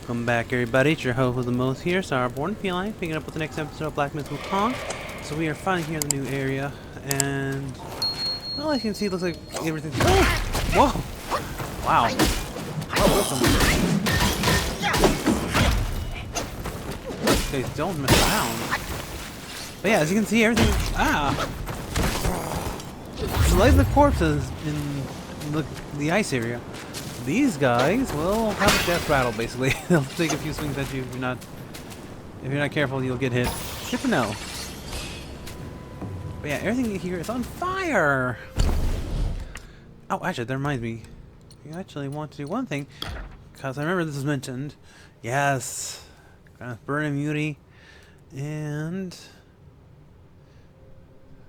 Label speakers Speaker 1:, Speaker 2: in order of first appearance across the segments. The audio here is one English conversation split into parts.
Speaker 1: Welcome back, everybody. It's your host with the most here, StarBornFeline, picking up with the next episode of BlackMyth WuKong. So we are finally here in the new area, and well, as you can see, it looks like everything's. Oh! Whoa! Wow! Whoa! Guys, don't mess around. But yeah, as you can see, everything. So like the corpses in the ice area. These guys will have a death rattle, basically. They'll take a few swings at you if you're not careful, you'll get hit. Good to know. But yeah, everything here is on fire! Oh, actually, that reminds me. You actually want to do one thing, because I remember this was mentioned. Yes! Burn immunity. And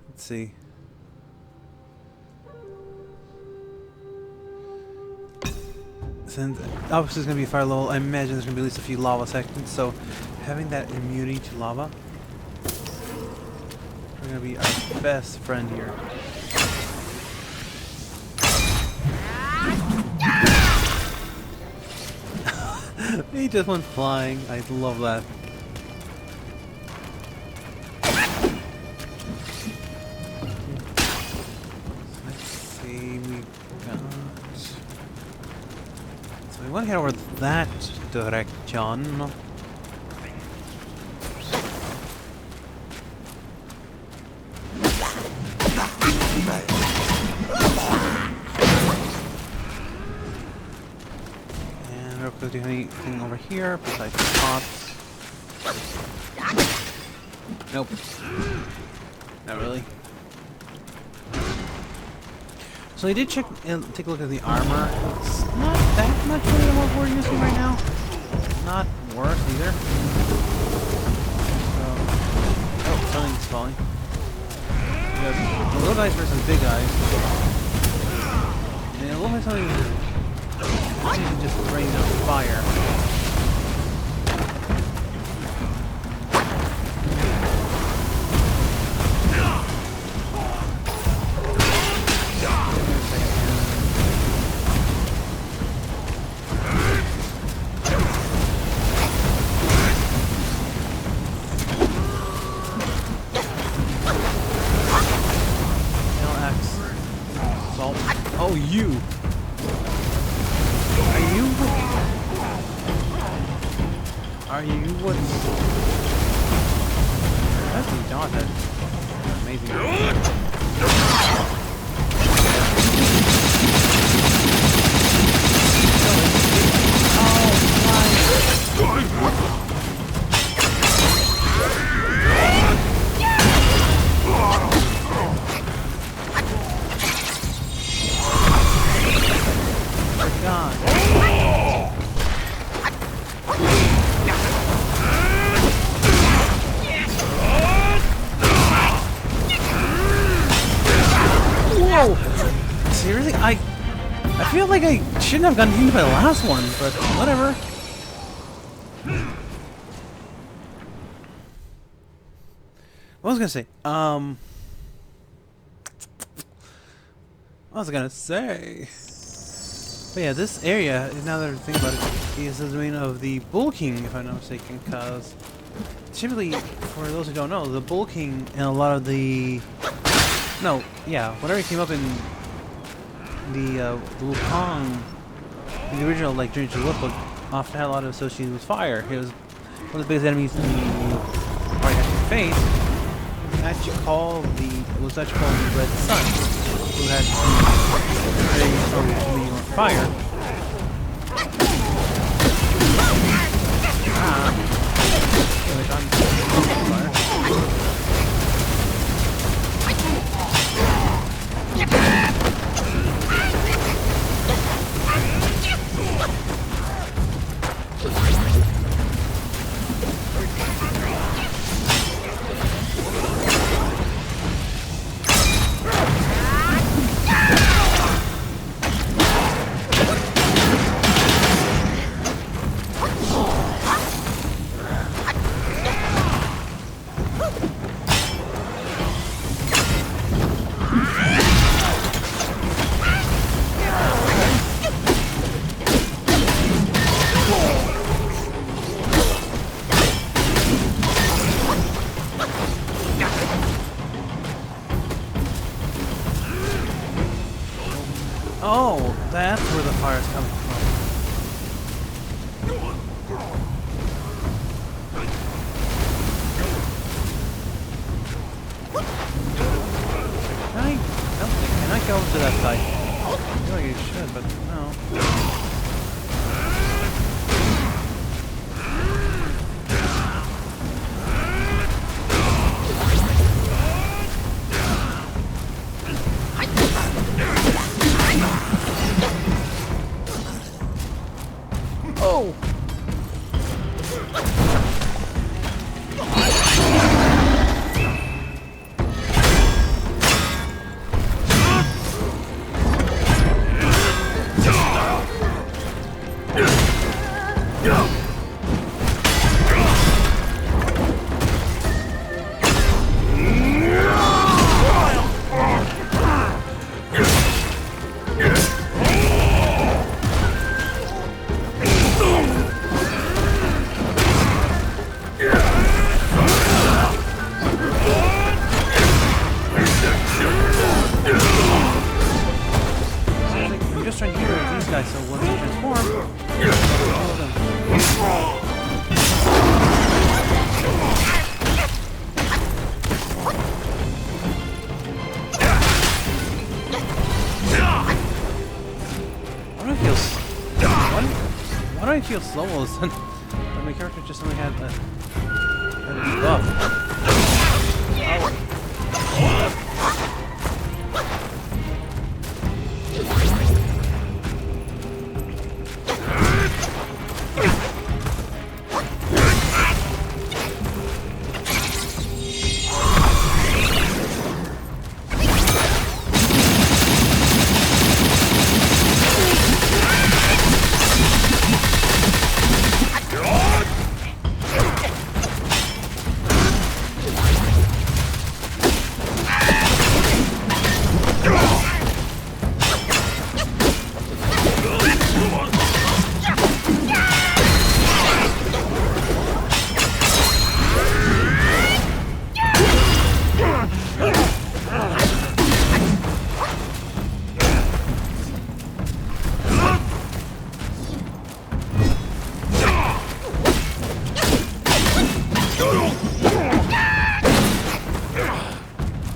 Speaker 1: let's see. Since obviously it's going to be a fire level, I imagine there's going to be at least a few lava sections, so having that immunity to lava are going to be our best friend here. He just went flying. I love that. Let's see, we got... We want to head over that direction. And real quick, do anything over here besides the pots? Nope. Not really. So I did take a look at the armor. It's not that much better than what we're using right now. Not worse either. So, oh, something's falling. We got little guys versus big guys. And it looks like something just rained on fire. Oh, you! Are you what? That's the dodge. That's amazing. Seriously? I feel like I shouldn't have gotten hit by the last one, but whatever. What was I gonna say? What was I gonna say? But yeah, this area, now that I think about it, is the domain of the WuKong, if I'm not mistaken, because typically, for those who don't know, the WuKong and a lot of the... No, yeah, whatever came up in the WuKong, in the original, like, Dream to Lookbook, often had a lot of associated with fire. It was one of the biggest enemies you probably had to face. It was actually called the Red Sun, who had very strong community on fire. Which I'm fire. fire is coming from. I don't think can I go over to that side? I feel like you should, but no. Oh! So when they transform, kill them. Why do I feel slow all of a sudden? But my character just only had a buff.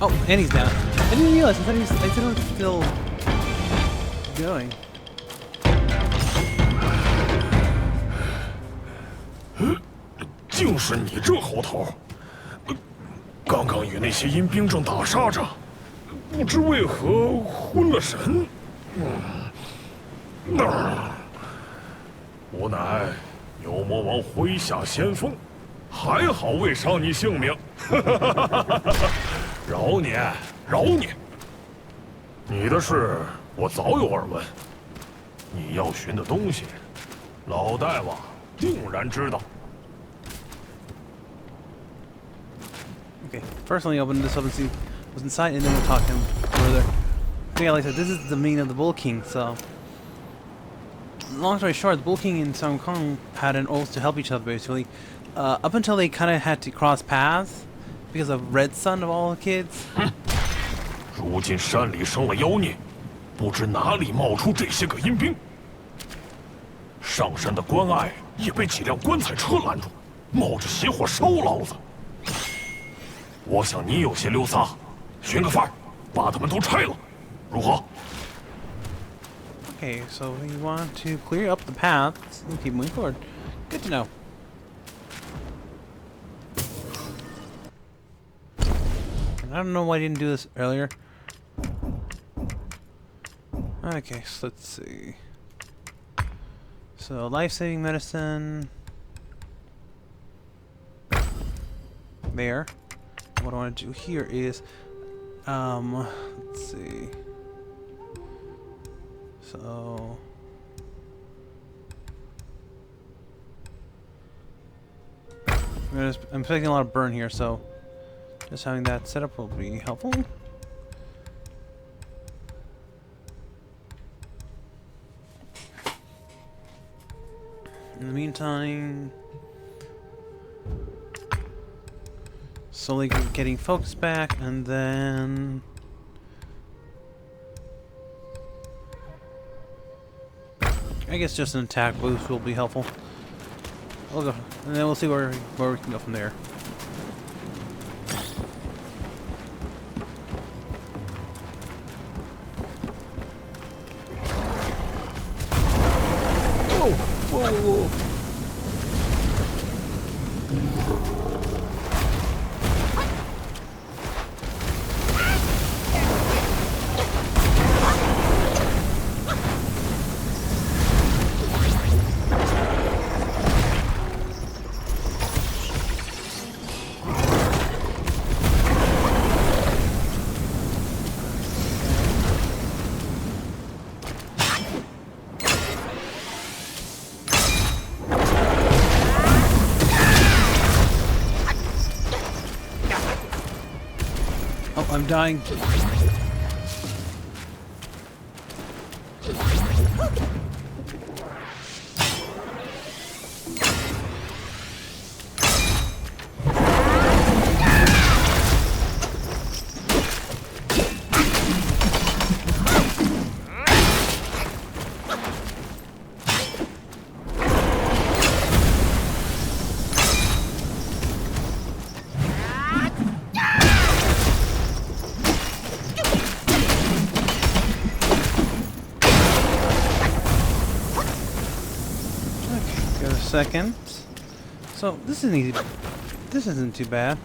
Speaker 1: Oh, and he's down. I didn't realize. I thought he was still going.
Speaker 2: 竟是你这猴头！刚刚与那些阴兵正打杀着，不知为何昏了神。吾乃牛魔王麾下先锋，还好未伤你性命。饶你，饶你！你的事我早有耳闻，你要寻的东西，老大王定然知道。
Speaker 1: Okay, first let me open this up and see what's inside, and then we'll talk to him further. So yeah, like I said, this is the meaning of the Bull King, so... Long story short, the Bull King and WuKong had an oath to help each other, basically. Up until they kind of had to cross paths, because of Red Son of all the kids.
Speaker 2: 如今山里生了妖孽，不知哪里冒出这些个阴兵。上山的关隘也被几辆棺材车拦住，冒着邪火烧老子。 我想你有些溜撒，寻个法儿，把他们都拆了，如何
Speaker 1: Okay, so we want to clear up the paths and keep moving forward. Good to know. I don't know why I didn't do this earlier. Okay, so let's see. So, life-saving medicine. There. What I want to do here is, let's see. So, I'm expecting a lot of burn here, so just having that set up will be helpful. In the meantime, slowly getting focus back, and then I guess just an attack boost will be helpful. We'll go, and then we'll see where we can go from there.
Speaker 2: Whoa! Whoa! Whoa!
Speaker 1: Oh, I'm dying. Give it a second. So this isn't easy. This isn't too bad.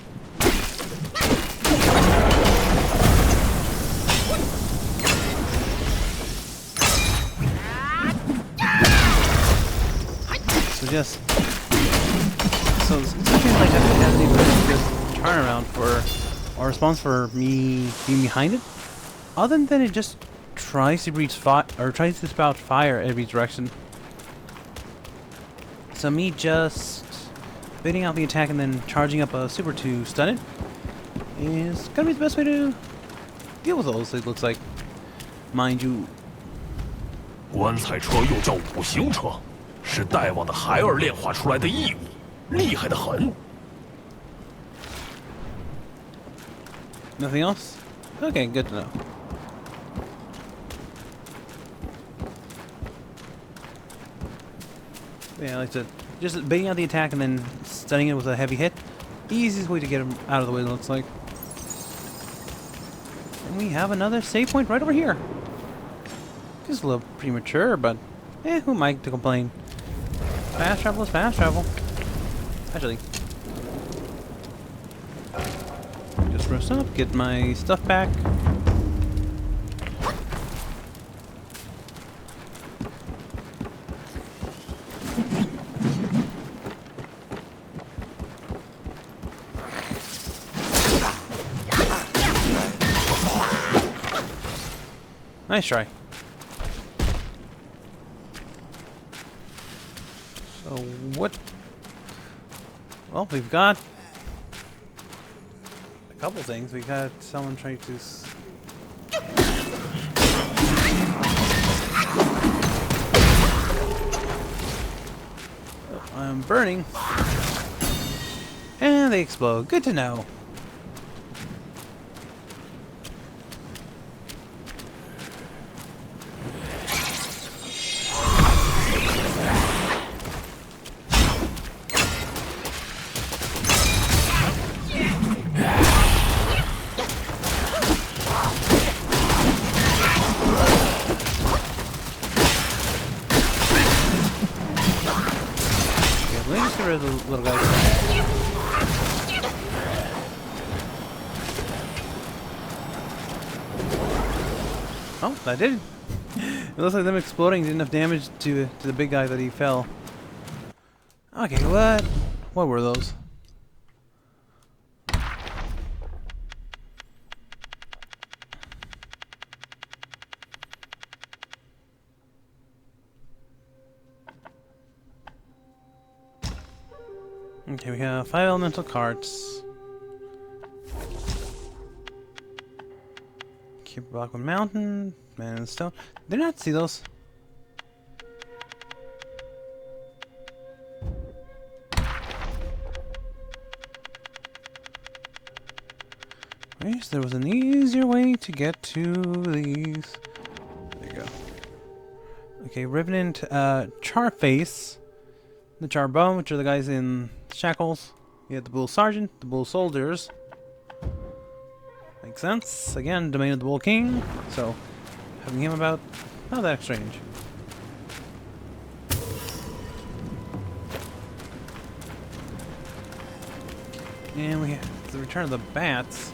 Speaker 1: So just something like that hasn't even just turnaround for or response for me being behind it. Other than it just tries to breathe fire or tries to spout fire every direction. So me just baiting out the attack and then charging up a super to stun it is gonna be the best way to deal with those, it looks like. Mind you,
Speaker 2: 棺材车又叫五行车，是大王的孩儿炼化出来的异物，厉害得很。
Speaker 1: nothing else? Okay, good to know. Yeah, like I said, just baiting out the attack and then stunning it with a heavy hit. Easiest way to get him out of the way, it looks like. And we have another save point right over here. Just a little premature, but who am I to complain? Fast travel is fast travel. Actually, just rest up, get my stuff back. Nice try. So what? Well, we've got a couple things. We got someone trying to. I'm burning, and they explode. Good to know. Let me just get rid of the little guy. Oh, that did. It looks like them exploding did enough damage to the big guy that he fell. Okay, what were those? Okay, we have 5 elemental cards. Keep Rockwood Mountain, Man and Stone. Did I not see those? I wish there was an easier way to get to these. There you go. Okay, Revenant, Charface, the Charbone, which are the guys in shackles. You have the Bull Sergeant, the Bull Soldiers. Makes sense. Again, domain of the Bull King. So, having him about, not that strange. And we have the return of the bats.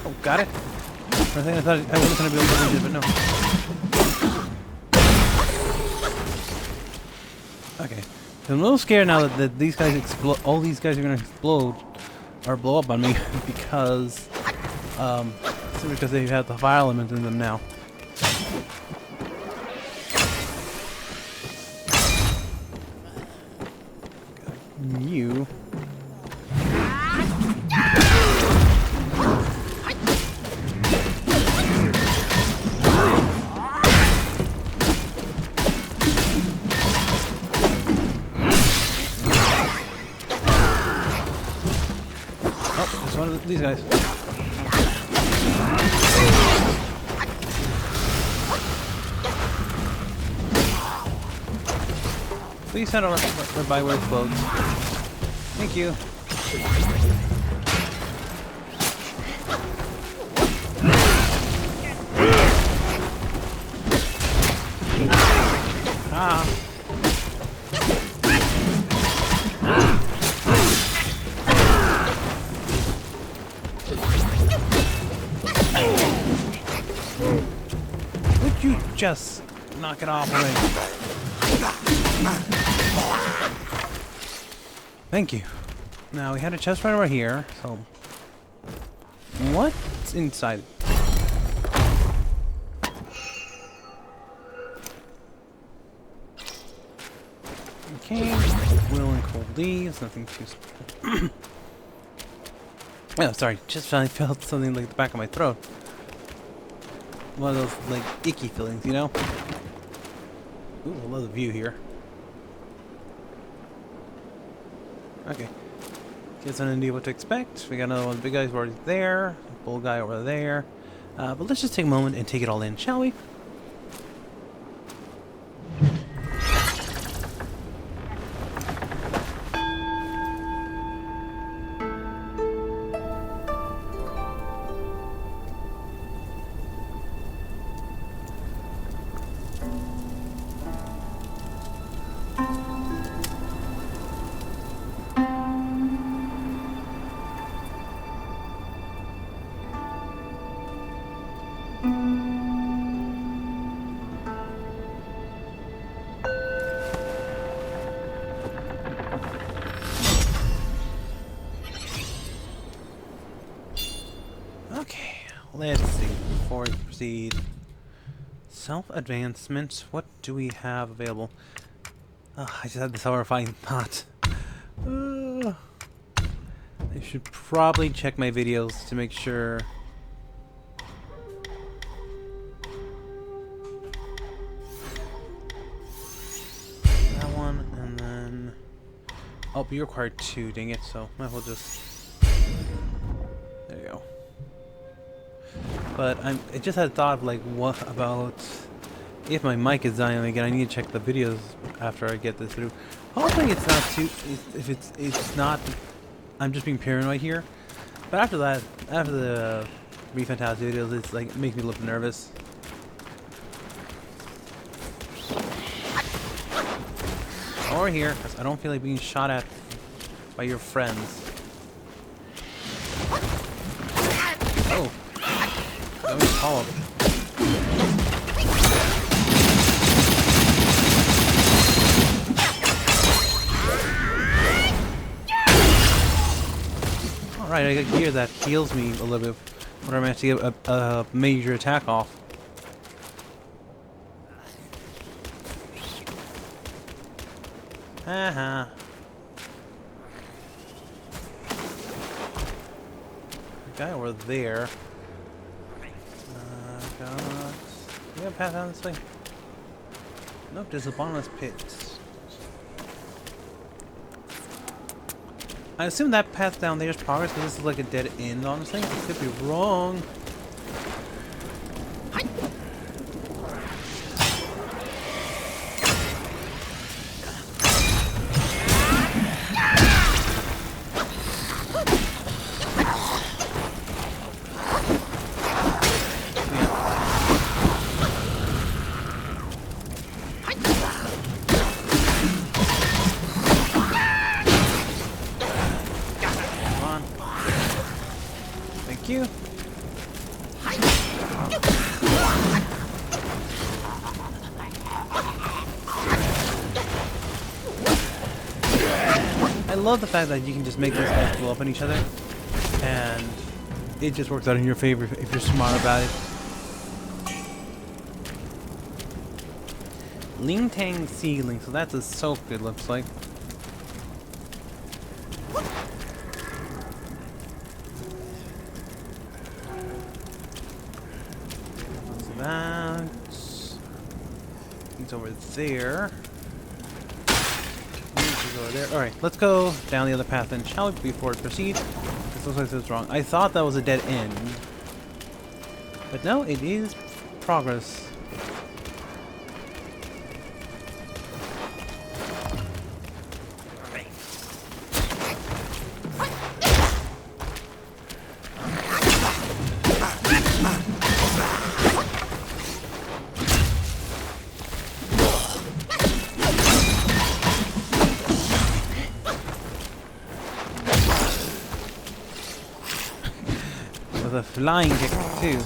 Speaker 1: Oh, got it. For a thing I thought I wasn't going to be able to reach it, but no. Okay. I'm a little scared now that these guys explode. All these guys are gonna explode or blow up on me because, simply because they have the fire element in them now. You. One of these guys. Please head on by where it explodes. Thank you. Ah. Would you just knock it off already? Thank you. Now we had a chest right over here, so what's inside? Okay, will and cold leaves, nothing too special. Oh, sorry, just finally felt something like the back of my throat. One of those, like, icky feelings, you know? Ooh, I love the view here. Okay. Guess I have no idea what to expect. We got another one of the big guys already there. Bull guy over there. But let's just take a moment and take it all in, shall we? Okay, let's see. Before we proceed, self-advancement. What do we have available? I just had this horrifying thought. I should probably check my videos to make sure. That one, and then. Oh, you require 2, dang it, so might as well just. There you go. But I just had a thought of, like, what about if my mic is dying again? I need to check the videos after I get this through. Hopefully it's not too. If it's not, I'm just being paranoid here. But after that, after the Fantastic videos, it's like it makes me a little nervous. Over here, because I don't feel like being shot at by your friends. Oh. That was follow-up. Alright, I got gear that heals me a little bit when I'm actually get a major attack off. Haha. Guy over there. Got we have a path down this way? Nope, there's a bottomless pit. I assume that path down there is progress, because this is like a dead end, honestly. I could be wrong. You. I love the fact that you can just make these guys blow up on each other, and it just works out in your favor if you're smart about it. Ling Tang ceiling, so that's a soap, it looks like. That he's over there. He's over there. Alright, let's go down the other path then, shall we, before we proceed? This looks like this is wrong. I thought that was a dead end. But no, it is progress. A flying kick too.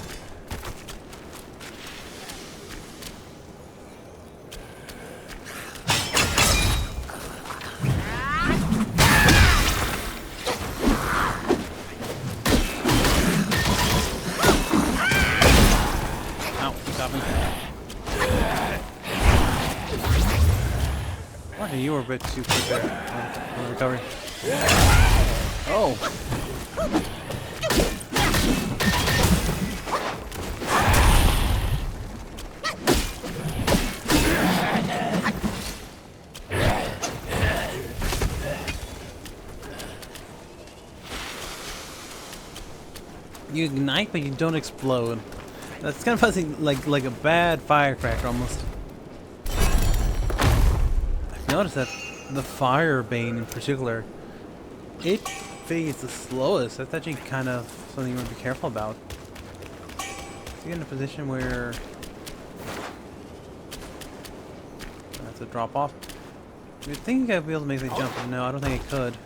Speaker 1: Ow, stop me. Why you were a bit too quick there on the recovery. Oh. You ignite, but you don't explode. That's kind of like a bad firecracker almost. I've noticed that the fire bane in particular, it fades the slowest. That's actually kind of something you want to be careful about. So you're in a position where that's a drop off. You'd think I'd be able to make the jump, but no, I don't think I could.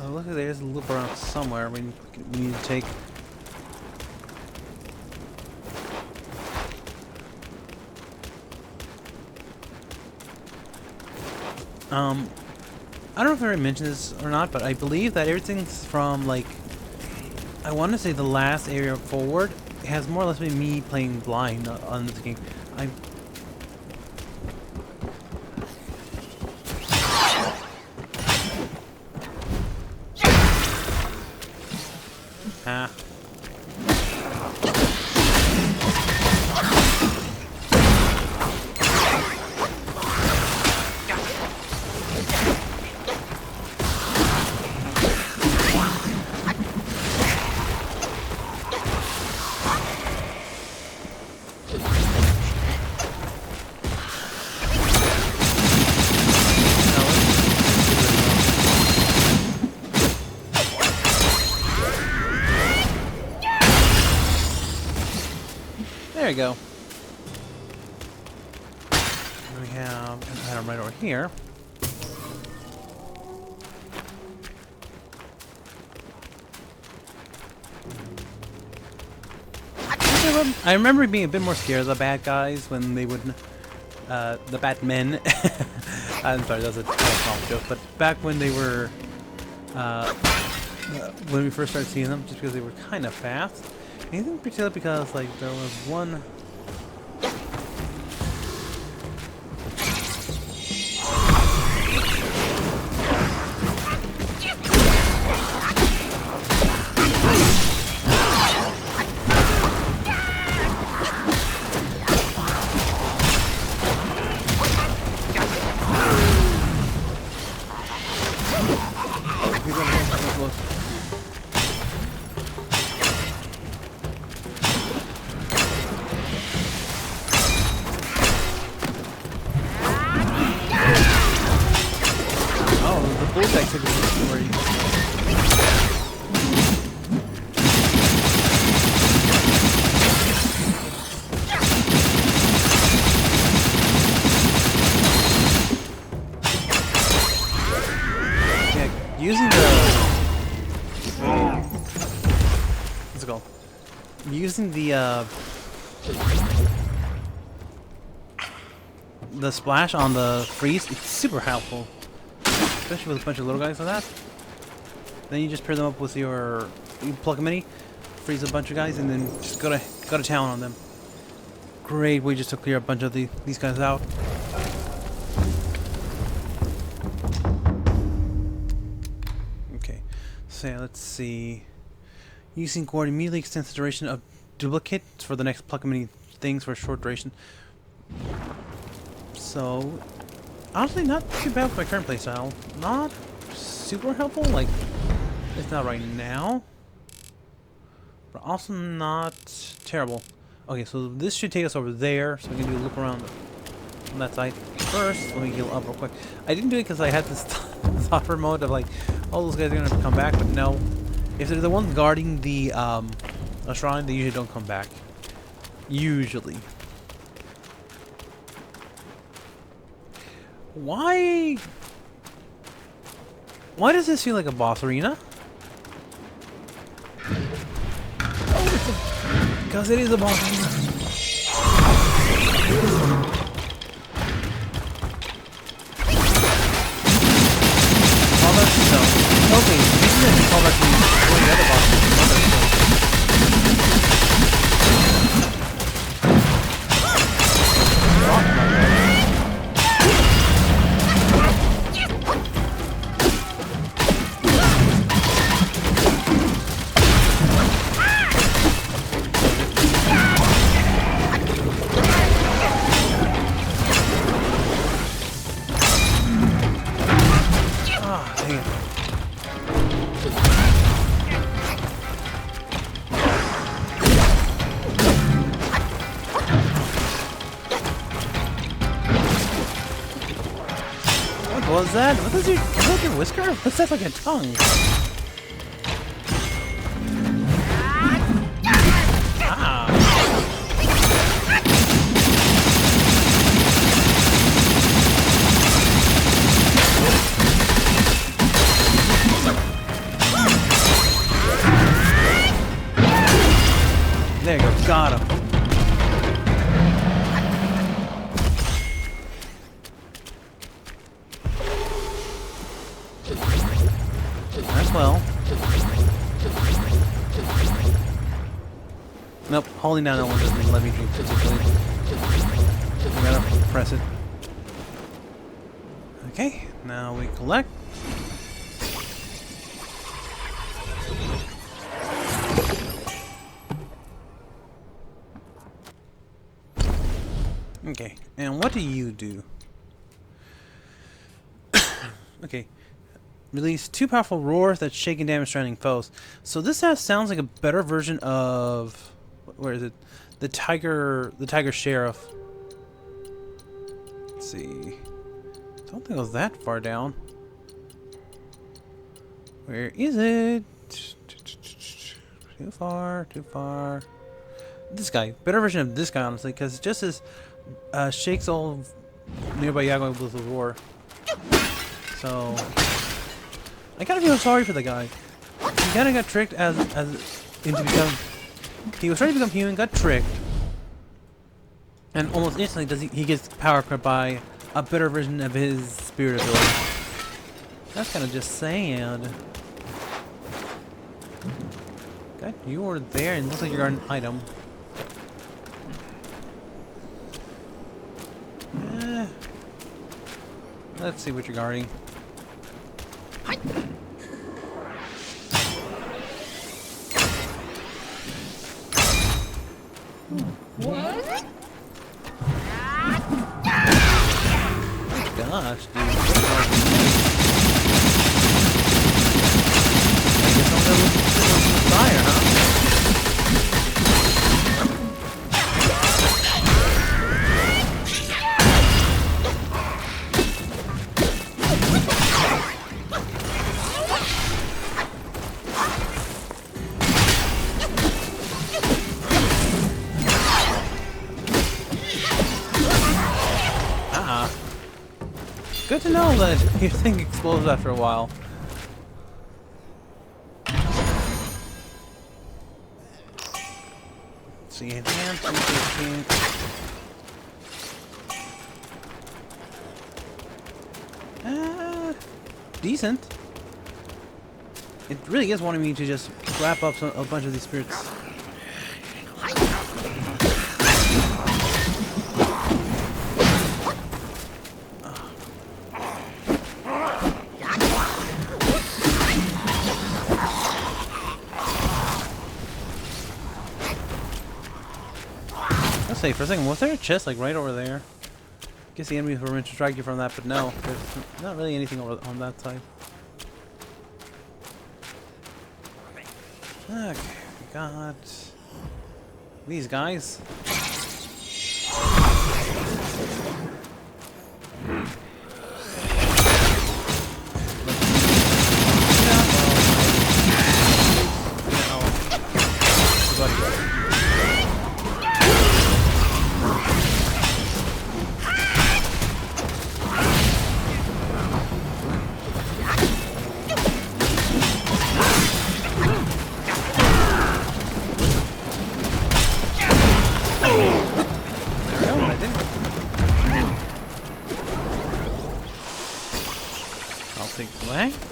Speaker 1: Oh, look, there's a loop around somewhere we need to take. I don't know if I already mentioned this or not, but I believe that everything's from, like, I want to say the last area forward has more or less been me playing blind on this game. There you go. We have an item right over here. I remember being a bit more scared of the bad guys when they would, the Batmen. I'm sorry, that was a small joke. But back when they were, when we first started seeing them, just because they were kind of fast. Anything in particular because, like, there was one. bullet activity where you... Yeah, using the... What's it called? Using the splash on the freeze, it's super helpful. Especially with a bunch of little guys like that. Then you just pair them up with your... You plug a mini, freeze a bunch of guys, and then just go to town on them. Great way just to clear a bunch of these guys out. Okay, so yeah, let's see. Using Gourd immediately extends the duration of duplicates for the next pluck mini things for a short duration. So, honestly, not too bad with my current playstyle. Not super helpful, like, it's not right now. But also not terrible. Okay, so this should take us over there, so we can do a look around on that side. First, let me heal up real quick. I didn't do it because I had this stopper mode of like, all those guys are gonna come back, but no. If they're the ones guarding the a shrine, they usually don't come back. Usually. Why does this feel like a boss arena? Oh, because it is a boss arena. Okay, this is a callback to one of the other bosses. What was that? What is your whisker? What's that, like a tongue? Ah. There you go, got him. Well. Nope, holding down L1 doesn't let me drink particularly. I gotta press it. Okay, now we collect. Okay, and what do you do? Okay. Release 2 powerful roars that shake and damage surrounding foes. So this sounds like a better version of... Where is it? The Tiger Sheriff. Let's see. I don't think it was that far down. Where is it? Too far, too far. This guy. Better version of this guy, honestly, because it just as shakes all nearby Yago with a roar. So... I kind of feel sorry for the guy. He kind of got tricked into become. He was trying to become human, got tricked, and almost instantly he gets power cut by a better version of his spirit ability. That's kind of just sad. Okay, you were there, and it looks like you got an item. Let's see what you're guarding.
Speaker 3: What?
Speaker 1: Gosh, dude. I guess I'll go with the fire, huh? good to know that your thing explodes after a while. Let's see, enhance, decent. It really is wanting me to just wrap up a bunch of these spirits. Let's say for a second, was there a chest like right over there? Guess the enemies were meant to strike you from that, but no, there's not really anything over on that side. Okay, we got these guys.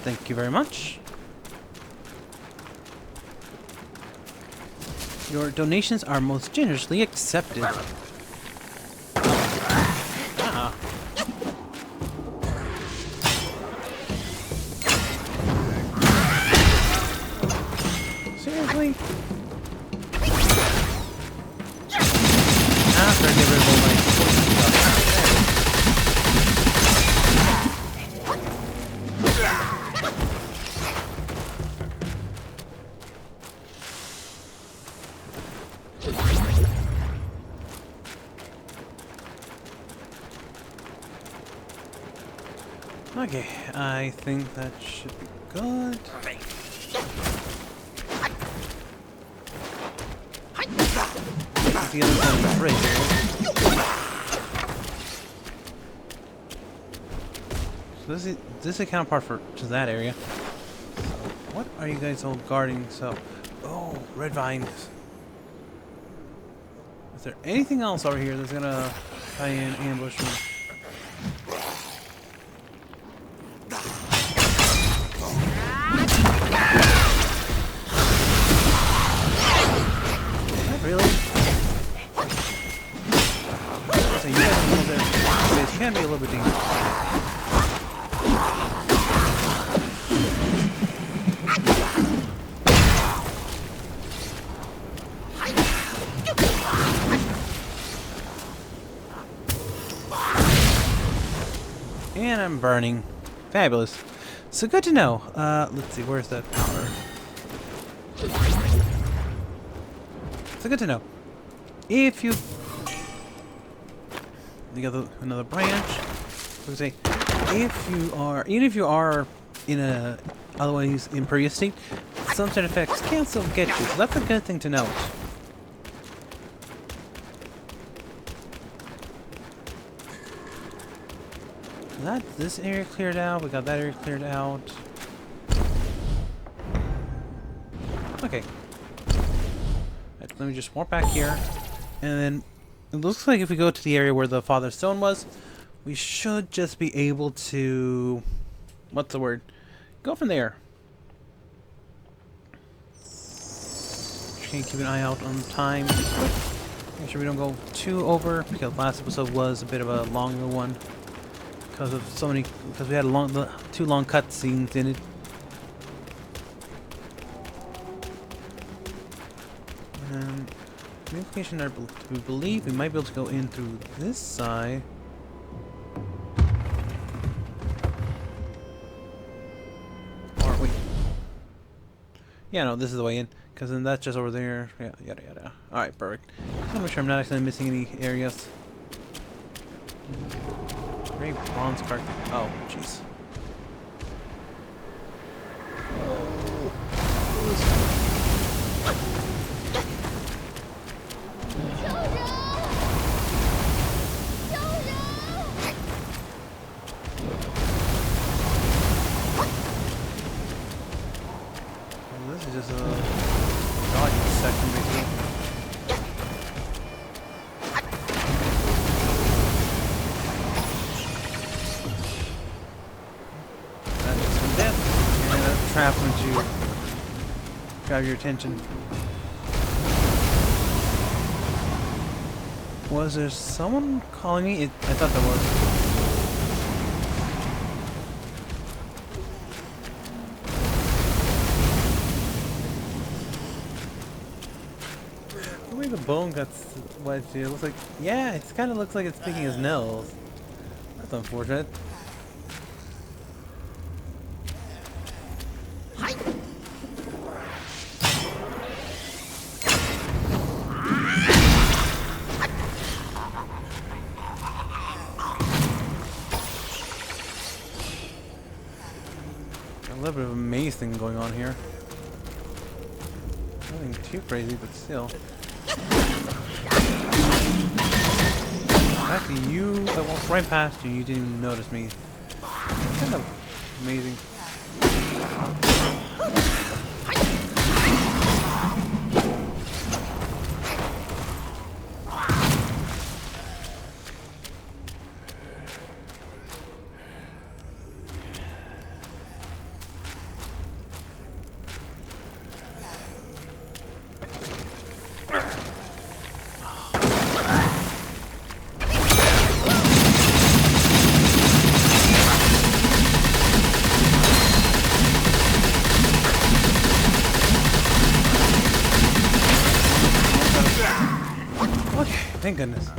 Speaker 1: Thank you very much. Your donations are most generously accepted. Ah. Seriously? After I get rid of all my poison stuff. Okay, I think that should be good. The other side of the bridge here. So this is a counterpart to that area. So what are you guys all guarding? So, oh, red vines. Is there anything else over here that's gonna try and ambush me? Really? So you guys know that this can be a little bit dangerous. And I'm burning. Fabulous. So good to know. Let's see, where's that power? So good to know. If you got another branch, so say, even if you are in a otherwise impervious state, some sort of effects can still get you. So that's a good thing to note. This area cleared out. We got that area cleared out. Okay. Let me just warp back here, and then it looks like if we go to the area where the Father's Stone was, we should just be able to, what's the word? Go from there. Just gonna keep an eye out on time. Make sure we don't go too over, because last episode was a bit of a longer one because of because we had two long cutscenes in it. Communication, we believe we might be able to go in through this side. Or wait. Yeah, no, this is the way in, because then that's just over there. Yeah, yada yada. Alright, perfect. Just to make sure I'm not actually missing any areas. Great bronze card. Oh, jeez. is a dodging section, basically. That's some death. And a trap once you grab your attention. Was there someone calling me? I thought there was. The way the bone got wedged here, it looks like, yeah, it kind of looks like it's picking his nails. That's unfortunate. A little bit of a maze thing going on here. Nothing too crazy, but still. Actually, I walked right past you. You didn't even notice me. Kind of amazing. Thank goodness.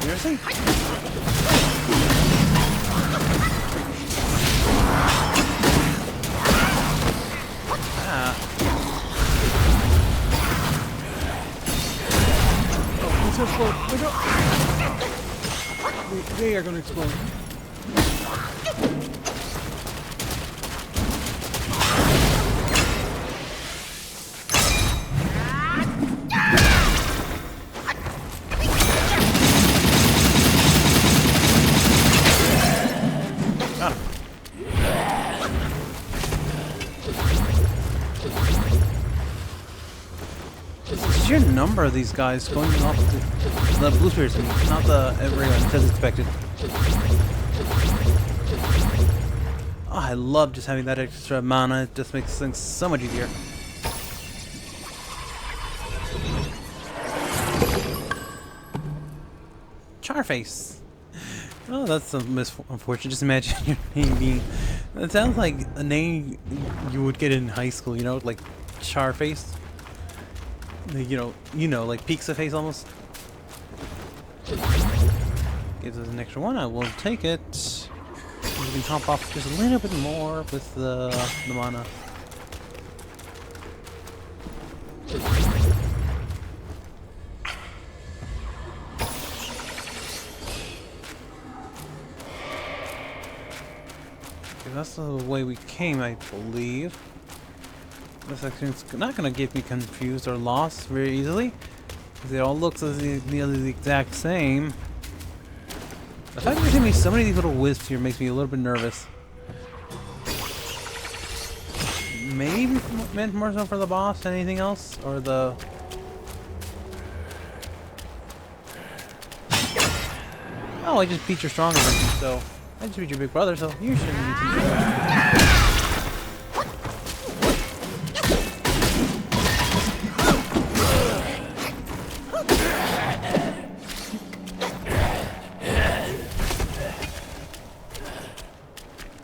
Speaker 1: Seriously? They are going to explode. The sheer number of these guys going off the blue spirits, not the everyone as expected. Oh, I love just having that extra mana. It just makes things so much easier. Charface. Oh, that's unfortunate. Just imagine your name being. It sounds like a name you would get in high school. You know, like Charface. You know, like Pizza Face almost. Gives us an extra one. I will take it. We can top off just a little bit more with the mana. Okay, that's the way we came, I believe. This section's not going to get me confused or lost very easily, because it all looks nearly the exact same. The fact that there's going to be so many of these little wisps here makes me a little bit nervous. Maybe meant more so for the boss than anything else, or the... Oh, I just beat your stronger version, so... I just beat your big brother, so you shouldn't be too...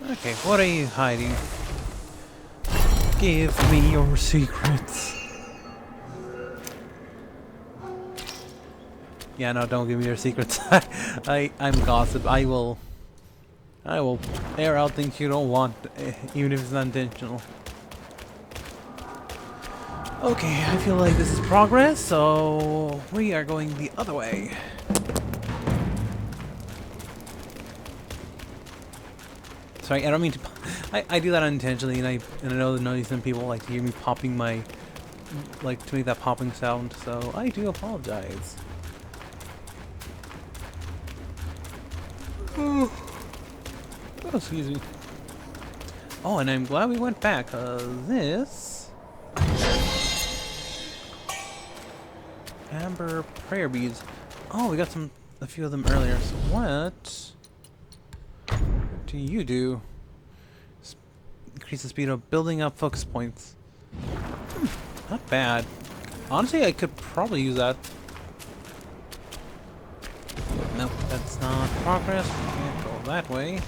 Speaker 1: Okay, what are you hiding? Give me your secrets. Yeah, no, don't give me your secrets. I'm gossip. I will air out things you don't want, even if it's not intentional. Okay, I feel like this is progress, so we are going the other way. Sorry, I don't mean to. I do that unintentionally, and I know some people like to hear me popping my, like to make that popping sound. So I do apologize. Oh, excuse me. Oh, and I'm glad we went back, this amber prayer beads. Oh, we got a few of them earlier. So what do you do? Increase the speed of building up focus points. Not bad. Honestly, I could probably use that. Nope, that's not progress. We can't go that way.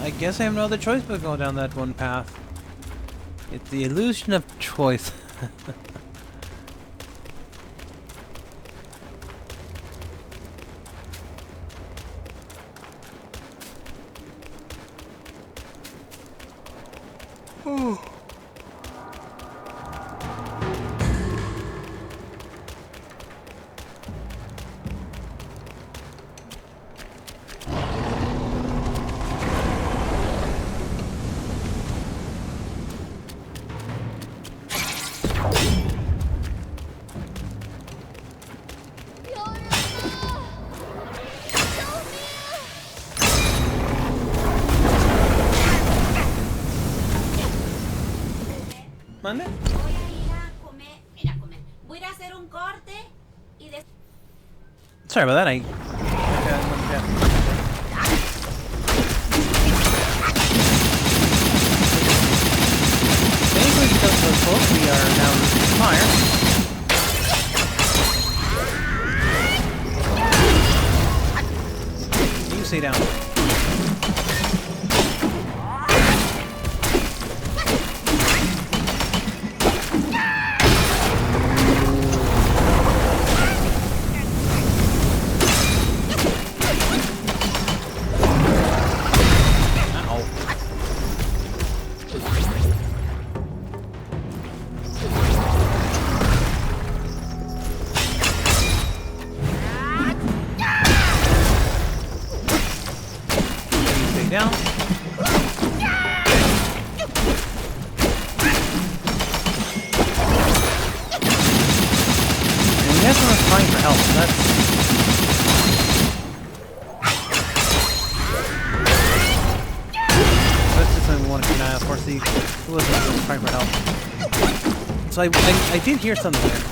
Speaker 1: I guess I have no other choice but go down that one path. It's the illusion of choice. Oh. ¿Mande?
Speaker 3: Voy a ir a comer. Mira, comer. Voy a ir a hacer un corte y después.
Speaker 1: Sorry about that. Thankfully, because of the close, we are now losing fire. You stay down. Down. And he has someone crying for help, so that's just something we want to keep an eye out for. See who was crying for help. So I did hear something there.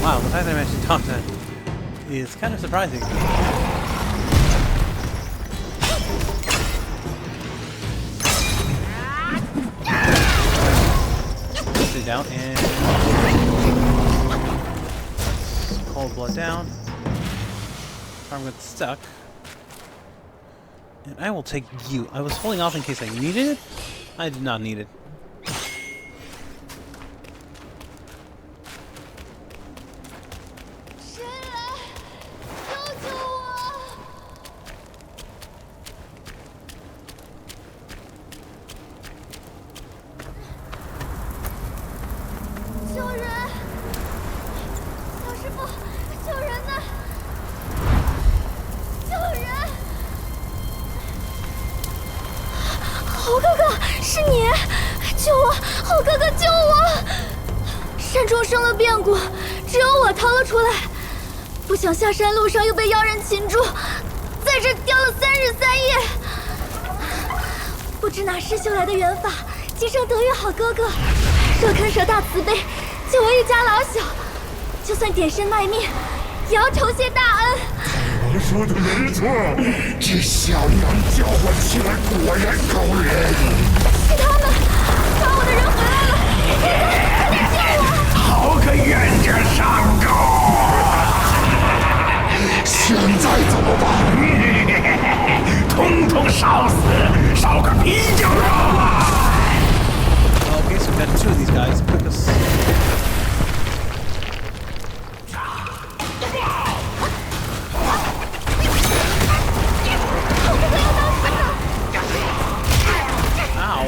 Speaker 1: Wow, the fact that I actually talked to that is kind of surprising. Stay down and cold blood down. Arm got stuck. And I will take you. I was holding off in case I needed it. I did not need it.
Speaker 4: 猴哥哥，是你！救我！猴哥哥，救我！山中生了变故，只有我逃了出来。不想下山路上又被妖人擒住，在这吊了3日3夜。不知哪师修来的元法，今生得遇好哥哥，若肯舍大慈悲，救我一家老小，就算点身卖命，也要酬谢大恩。
Speaker 5: 我说的没错，这小娘叫唤起来果然高人。
Speaker 4: 是他们把我的人回来了，快点救我！
Speaker 5: 好个冤家上钩！现在怎么办？统统烧死，烧个啤酒肉啊！
Speaker 1: Okay, so we got 2 of these guys. Quick us. Ow.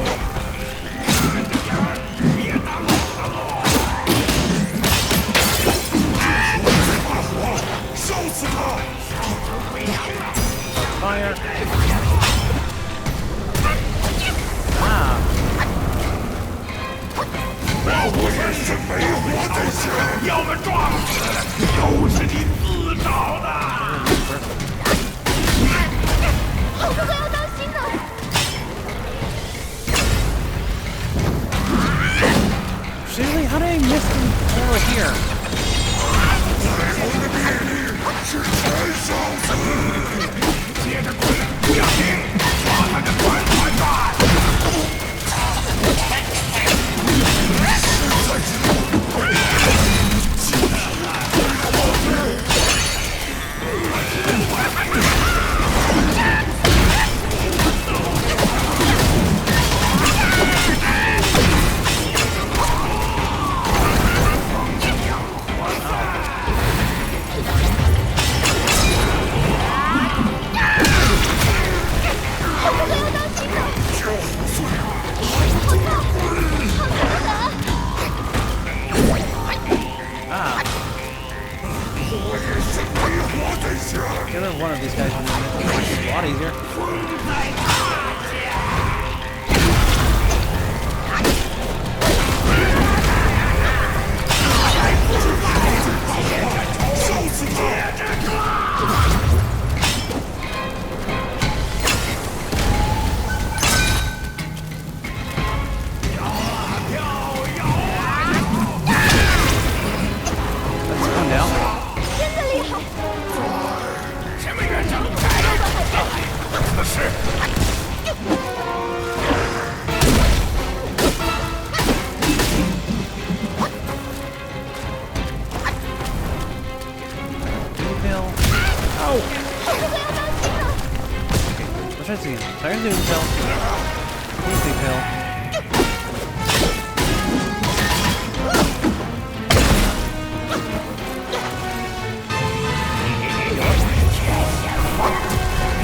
Speaker 1: Ah. Get rid of one of these guys and it's a lot easier. Let's try this again. Siren Zoom Pill. Big Pill.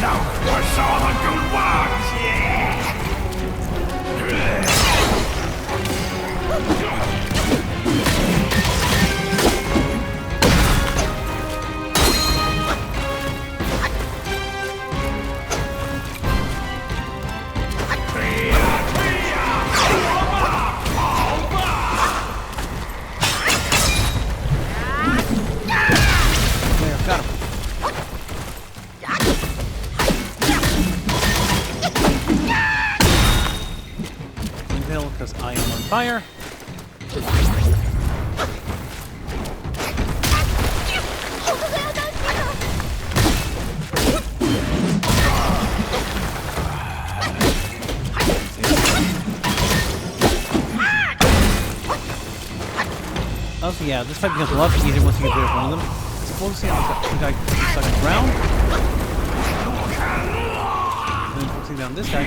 Speaker 5: 让火烧得更旺些。
Speaker 1: Because I am on fire. Also, yeah, this fight becomes a lot easier once you get rid of one of them. It's focusing on the guy stuck on the ground. And then focusing down this guy.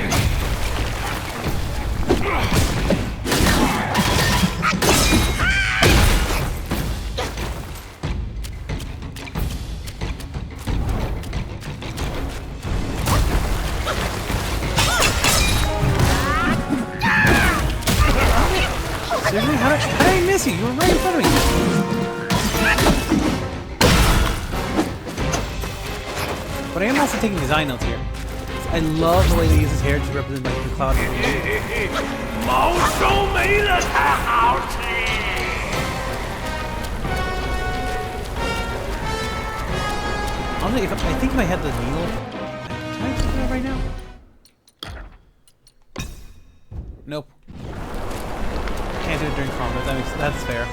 Speaker 1: Seriously? How did I miss you? You were right in front of me. But I am also taking design notes here. I love the way they use his hair to represent like the cloud.
Speaker 5: 毛收没了才好吃。
Speaker 1: Honestly, I think if I had the needle, can I do that right now? Nope. Can't do it during combat. That's fair.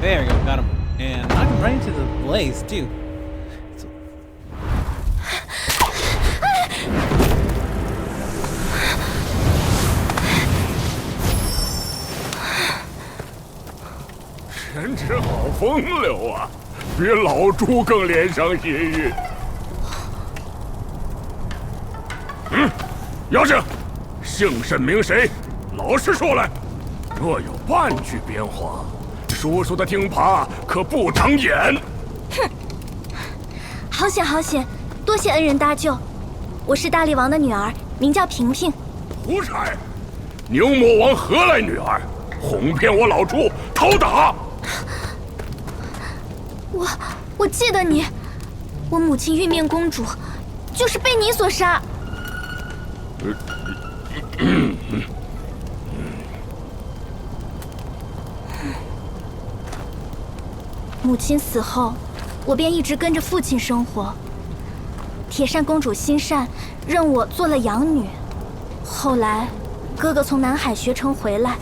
Speaker 1: There we go, got him. And I'm right into the blaze too. So...
Speaker 5: 神之好风流啊，比老猪更脸上血运。妖精，姓甚名谁？老实说来。若有半句变化，叔叔的听耙可不长眼。
Speaker 4: 哼，好险好险，多谢恩人搭救。我是大力王的女儿，名叫萍萍。
Speaker 5: 胡扯！宁魔王何来女儿？哄骗我老猪，讨打！
Speaker 4: 我记得你，我母亲玉面公主，就是被你所杀。母亲死后，我便一直跟着父亲生活。铁扇公主心善，认我做了养女。后来，哥哥从南海学成回来，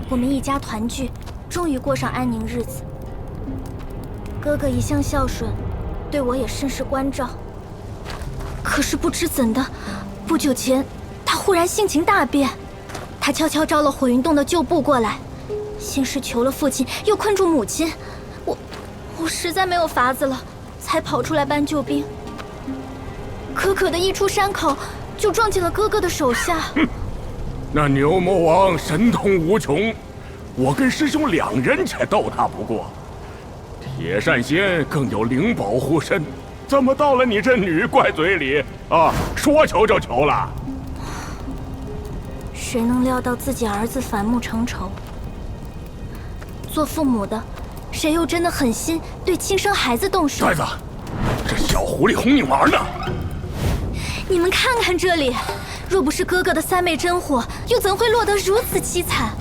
Speaker 4: 我们一家团聚，终于过上安宁日子。 哥哥一向孝顺，对我也甚是关照。可是不知怎的，不久前他忽然性情大变，他悄悄招了火云洞的旧部过来，先是求了父亲，又困住母亲。我实在没有法子了，才跑出来搬救兵。可可的一出山口，就撞进了哥哥的手下。
Speaker 5: 那牛魔王神通无穷，我跟师兄2人且斗他不过。铁扇仙更有灵宝护身，怎么到了你这女怪嘴里啊？说求就求了。
Speaker 4: 谁能料到自己儿子反目成仇？做父母的，谁又真的狠心对亲生孩子动手？
Speaker 5: 呆子，这小狐狸哄你玩呢。
Speaker 4: 你们看看这里，若不是哥哥的3昧真火，又怎会落得如此凄惨？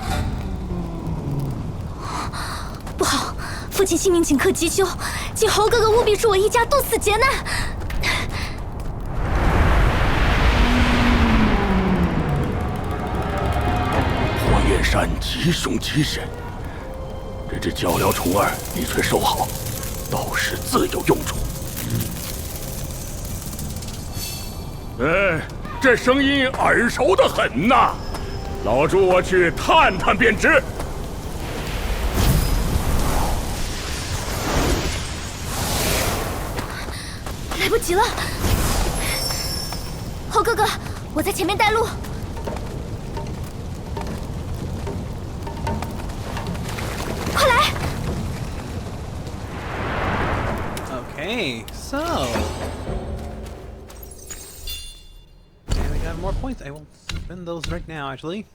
Speaker 4: 不好，父亲性命顷刻急救，请侯哥哥务必助我一家渡此劫难。
Speaker 5: 火焰山极凶极险，这只鹪鹩虫儿你却收好，到时自有用处。这声音耳熟的很呐，老猪我去探探便知。
Speaker 4: 来不及了，侯哥哥，我在前面带路。快来！
Speaker 1: Okay, so we got more points. I will spend those right now, actually.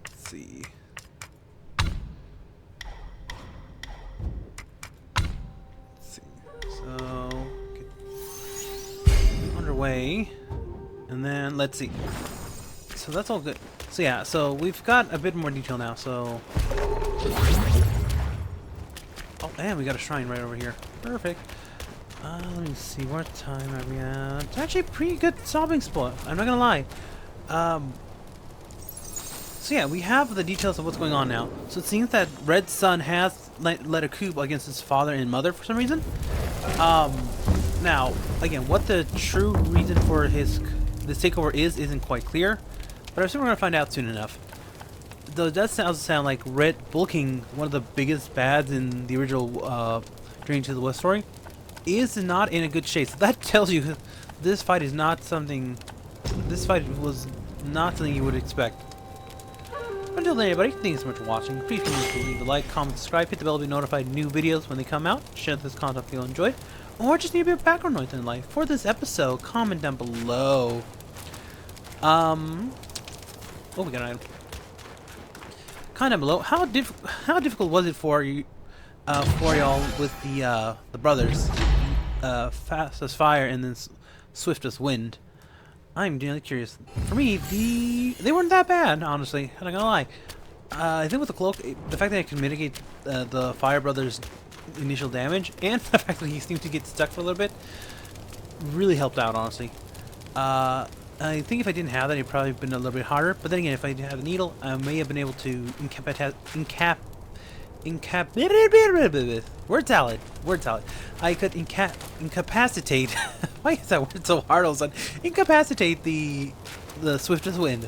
Speaker 1: Let's see. So get underway, and then let's see. So that's all good. So yeah, so we've got a bit more detail now. So oh, and we got a shrine right over here. Perfect. Let me see, what time are we at? It's actually a pretty good stopping spot. I'm not gonna lie. So yeah, we have the details of what's going on now. So it seems that Red's son has led a coup against his father and mother for some reason. Now, again, what the true reason for this takeover isn't quite clear, but I assume we're gonna find out soon enough. Though it does sound like Red WuKong, one of the biggest bads in the original Journey to the West story, is not in a good shape. So that tells you this fight is not something. This fight was not something you would expect. Until then, everybody, thanks so much for watching. Please remember to leave a like, comment, subscribe, hit the bell to be notified of new videos when they come out. Share this content if you enjoyed, or just need a bit of background noise in life for this episode. Comment down below. Oh, we got an item. Comment down below. How difficult was it for you, for y'all with the brothers, fast as fire and then swift as wind? I'm really curious. For me, they weren't that bad, honestly. I'm not gonna lie. I think with the cloak, the fact that I can mitigate the Fire Brothers' initial damage, and the fact that he seemed to get stuck for a little bit, really helped out, honestly. I think if I didn't have that, it'd probably been a little bit harder. But then again, if I didn't have a needle, I may have been able to word salad. I could incapacitate. Why is that word so hard all of a sudden? Incapacitate the swiftest wind.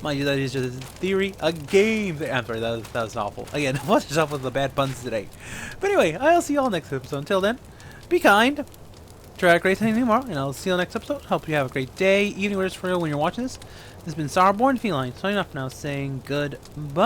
Speaker 1: Mind you, that is just a theory, a game. I'm sorry, that was awful. Again, what's up with the bad puns today? But anyway, I'll see you all next episode. Until then, be kind. Try a great thing tomorrow, and I'll see you next episode. Hope you have a great day, evening, whatever for when you're watching this. This has been StarBornFeline signing off now, saying goodbye.